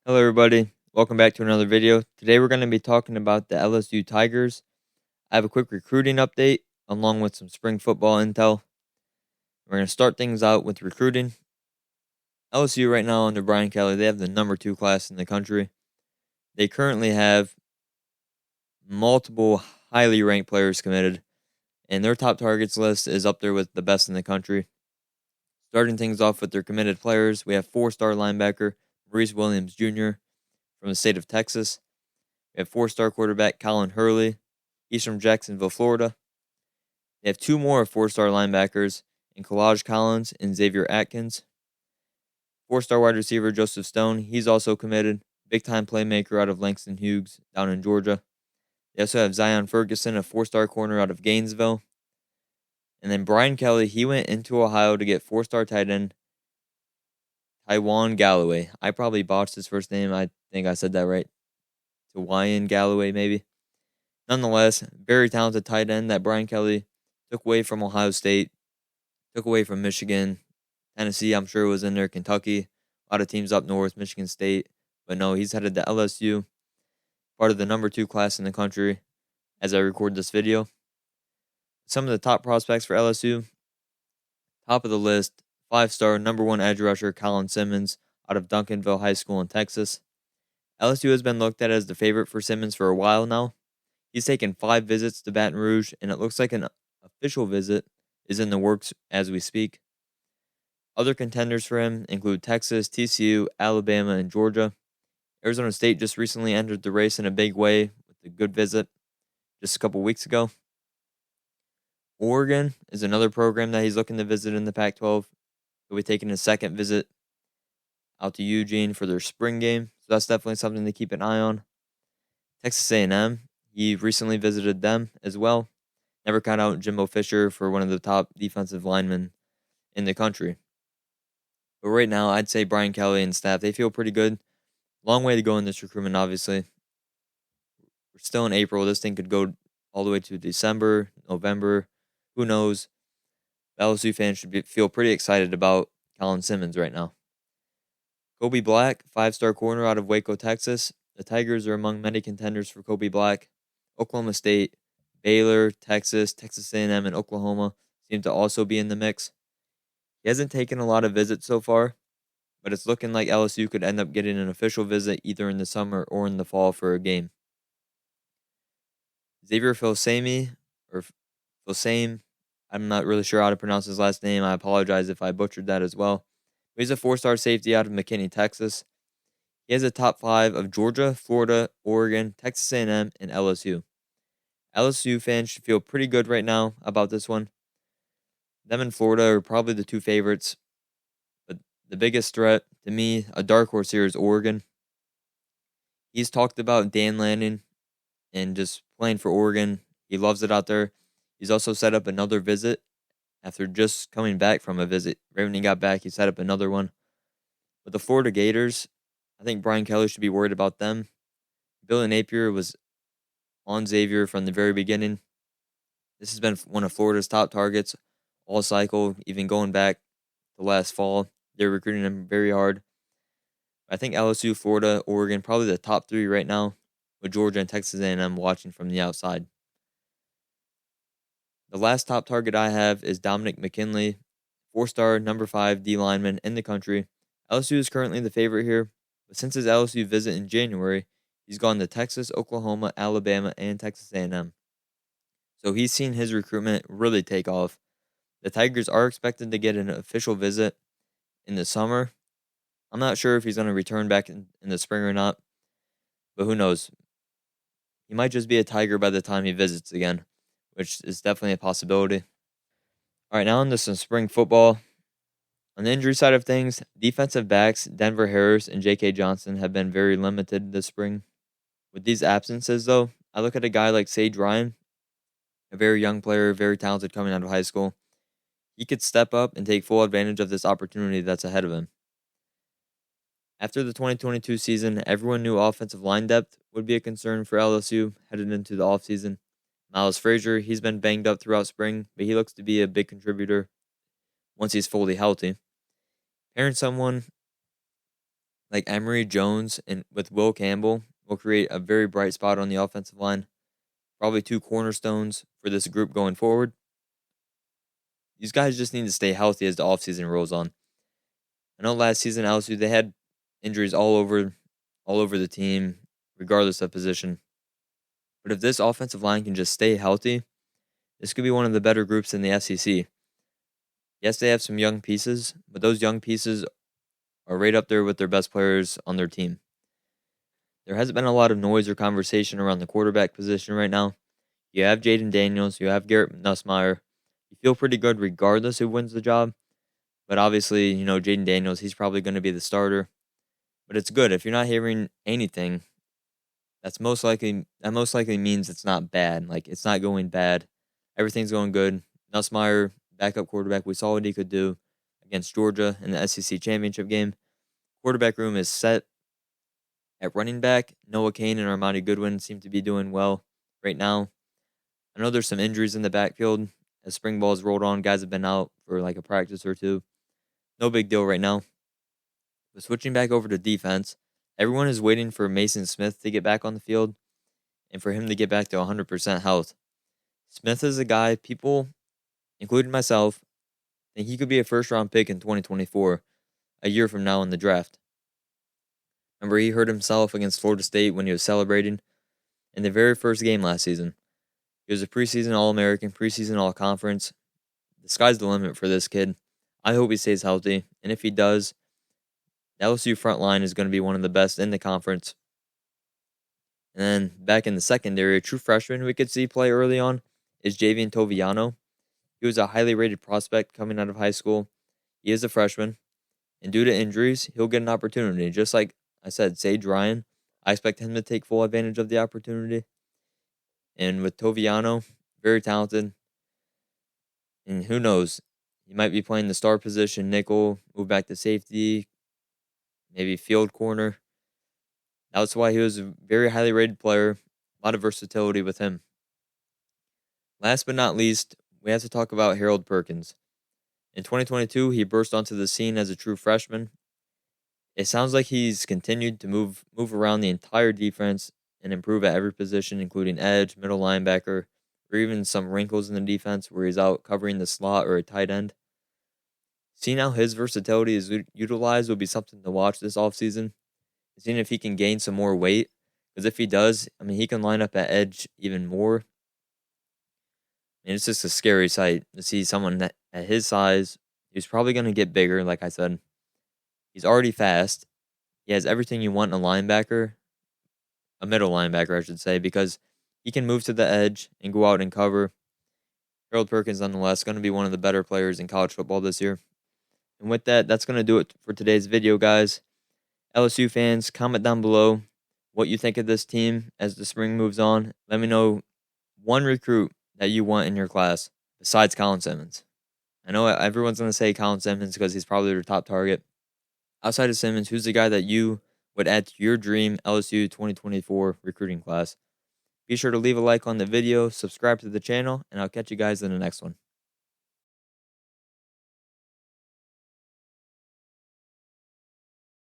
Hello, everybody. Welcome back to another video. Today, we're going to be talking about the LSU Tigers. I have a quick recruiting update along with some spring football intel. We're going to start things out with recruiting. LSU right now under Brian Kelly, they have the number 2 class in the country. They currently have multiple highly ranked players committed, and their top targets list is up there with the best in the country. Starting things off with their committed players, we have 4-star linebacker Maurice Williams Jr. from the state of Texas. We have 4-star quarterback Colin Hurley. He's from Jacksonville, Florida. They have 2 more 4-star linebackers in Kalaj Collins and Xavier Atkins. 4-star wide receiver Joseph Stone. He's also committed. Big-time playmaker out of Langston Hughes down in Georgia. They also have Zion Ferguson, a 4-star corner out of Gainesville. And then Brian Kelly, he went into Ohio to get 4-star tight end Taiwan Galloway. I probably botched his first name. I think I said that right. Taiwan Galloway, maybe. Nonetheless, very talented tight end that Brian Kelly took away from Ohio State, took away from Michigan, Tennessee, I'm sure was in there, Kentucky, a lot of teams up north, Michigan State. But no, he's headed to LSU, part of the number 2 class in the country as I record this video. Some of the top prospects for LSU, top of the list, 5-star number 1 edge rusher Colin Simmons out of Duncanville High School in Texas. LSU has been looked at as the favorite for Simmons for a while now. He's taken 5 visits to Baton Rouge, and it looks like an official visit is in the works as we speak. Other contenders for him include Texas, TCU, Alabama, and Georgia. Arizona State just recently entered the race in a big way with a good visit just a couple weeks ago. Oregon is another program that he's looking to visit in the Pac-12. He'll be taking his second visit out to Eugene for their spring game, so that's definitely something to keep an eye on. Texas A&M, he recently visited them as well. Never count out Jimbo Fisher for one of the top defensive linemen in the country. But right now, I'd say Brian Kelly and staff, they feel pretty good. Long way to go in this recruitment, obviously. We're still in April. This thing could go all the way to December, November. Who knows? LSU fans should feel pretty excited about Colin Simmons right now. Kobe Black, 5-star corner out of Waco, Texas. The Tigers are among many contenders for Kobe Black. Oklahoma State, Baylor, Texas, Texas A&M, and Oklahoma seem to also be in the mix. He hasn't taken a lot of visits so far, but it's looking like LSU could end up getting an official visit either in the summer or in the fall for a game. Xavier Filsaime, or Filsaime, I'm not really sure how to pronounce his last name. I apologize if I butchered that as well. He's a 4-star safety out of McKinney, Texas. He has a top 5 of Georgia, Florida, Oregon, Texas A&M, and LSU. LSU fans should feel pretty good right now about this one. Them and Florida are probably the 2 favorites. But the biggest threat, to me, a dark horse here is Oregon. He's talked about Dan Lanning and just playing for Oregon. He loves it out there. He's also set up another visit after just coming back from a visit. Right when he got back, he set up another one. But the Florida Gators, I think Brian Kelly should be worried about them. Billy Napier was on Xavier from the very beginning. This has been one of Florida's top targets all cycle, even going back to last fall. They're recruiting him very hard. I think LSU, Florida, Oregon, probably the top 3 right now, with Georgia and Texas A&M watching from the outside. The last top target I have is Dominic McKinley, 4-star, number 5 D lineman in the country. LSU is currently the favorite here, but since his LSU visit in January, he's gone to Texas, Oklahoma, Alabama, and Texas A&M. So he's seen his recruitment really take off. The Tigers are expected to get an official visit in the summer. I'm not sure if he's going to return back in the spring or not, but who knows? He might just be a Tiger by the time he visits again, which is definitely a possibility. All right, now into some spring football. On the injury side of things, defensive backs Denver Harris and J.K. Johnson have been very limited this spring. With these absences, though, I look at a guy like Sage Ryan, a very young player, very talented coming out of high school. He could step up and take full advantage of this opportunity that's ahead of him. After the 2022 season, everyone knew offensive line depth would be a concern for LSU headed into the offseason. Miles Frazier, he's been banged up throughout spring, but he looks to be a big contributor once he's fully healthy. Pairing someone like Emery Jones and with Will Campbell will create a very bright spot on the offensive line. Probably two cornerstones for this group going forward. These guys just need to stay healthy as the offseason rolls on. I know last season LSU they had injuries all over the team, regardless of position. But if this offensive line can just stay healthy, this could be one of the better groups in the SEC. Yes, they have some young pieces, but those young pieces are right up there with their best players on their team. There hasn't been a lot of noise or conversation around the quarterback position right now. You have Jaden Daniels, you have Garrett Nussmeier. You feel pretty good regardless who wins the job. But obviously, Jaden Daniels, he's probably going to be the starter. But it's good. If you're not hearing anything, that most likely means it's not bad. Like, it's not going bad. Everything's going good. Nussmeier, backup quarterback, we saw what he could do against Georgia in the SEC championship game. Quarterback room is set. At running back, Noah Cain and Armani Goodwin seem to be doing well right now. I know there's some injuries in the backfield. As spring ball's rolled on, guys have been out for like a practice or two. No big deal right now. But switching back over to defense, everyone is waiting for Mason Smith to get back on the field and for him to get back to 100% health. Smith is a guy people, including myself, think he could be a first-round pick in 2024, a year from now in the draft. Remember, he hurt himself against Florida State when he was celebrating in the very first game last season. He was a preseason All-American, preseason All-Conference. The sky's the limit for this kid. I hope he stays healthy, and if he does, the LSU front line is going to be one of the best in the conference. And then back in the secondary, a true freshman we could see play early on is Javian Toviano. He was a highly rated prospect coming out of high school. He is a freshman, and due to injuries, he'll get an opportunity. Just like I said, Sage Ryan, I expect him to take full advantage of the opportunity. And with Toviano, very talented. And who knows, he might be playing the star position, nickel, move back to safety, maybe field corner. That's why he was a very highly rated player. A lot of versatility with him. Last but not least, we have to talk about Harold Perkins. In 2022, he burst onto the scene as a true freshman. It sounds like he's continued to move around the entire defense and improve at every position, including edge, middle linebacker, or even some wrinkles in the defense where he's out covering the slot or a tight end. Seeing how his versatility is utilized will be something to watch this offseason. Seeing if he can gain some more weight. Because if he does, he can line up at edge even more. And it's just a scary sight to see someone that, at his size, he's probably going to get bigger, like I said. He's already fast. He has everything you want in a linebacker. A middle linebacker, I should say, because he can move to the edge and go out and cover. Harold Perkins, nonetheless, going to be one of the better players in college football this year. And with that, that's going to do it for today's video, guys. LSU fans, comment down below what you think of this team as the spring moves on. Let me know one recruit that you want in your class besides Colin Simmons. I know everyone's going to say Colin Simmons because he's probably their top target. Outside of Simmons, who's the guy that you would add to your dream LSU 2024 recruiting class? Be sure to leave a like on the video, subscribe to the channel, and I'll catch you guys in the next one.